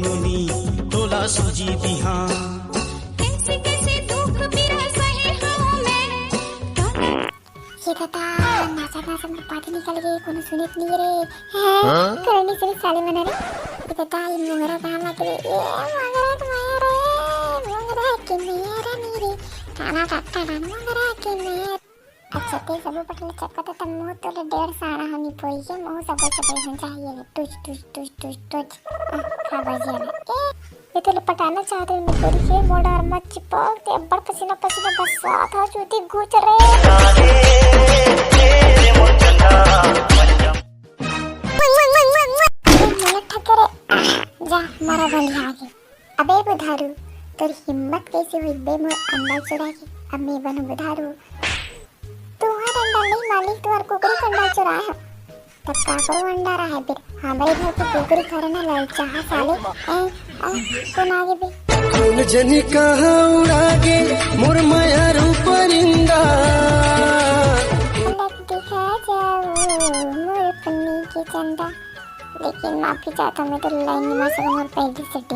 नुनी तोला सूजी बिहा कैसे कैसे दुख बिरा सहे हूँ मैं। ये दादा नाचा नाचा मेरे पाटी निकल गई कोनो सुनित नहीं रे हैं करनी से साले मना रे ये दादा ये मोगरा कहाँ लग रही ये मोगरा के मेरा नीरे काना काटा मोगरा के मेरा अच्छा ते सब पटल चक्का तो मुँह तो 1.5 साड़ा हनी पोई के मुँह सब चाहिए तुझ तुझ तुझ तुझ तुझ खा बजिया ये तो पटाना चाहते हैं मेरी के मोड़ा मत चिपक ते बड़ पसीना पसीना बसा था चूती गुच रे जा मारा बंदी आगे अबे बुधारू तेरी हिम्मत कैसे हुई बे मोर अंडा चुरा के अब मैं बनू बुधारू तुम्हारा अंडा नहीं मालिक तुम्हारा कुकरी का अंडा चुराया है तब का करो अंडा रहा है फिर हमारे घर पे कुकरी करना ललचा है साले कौन आगे भी कौन जनी कहाँ उड़ागे मोर माया रूपरिंदा दिखा जाओ मोर पन्नी के चंदा लेकिन माफी चाहता मैं तो लाइन में से मोर पहली से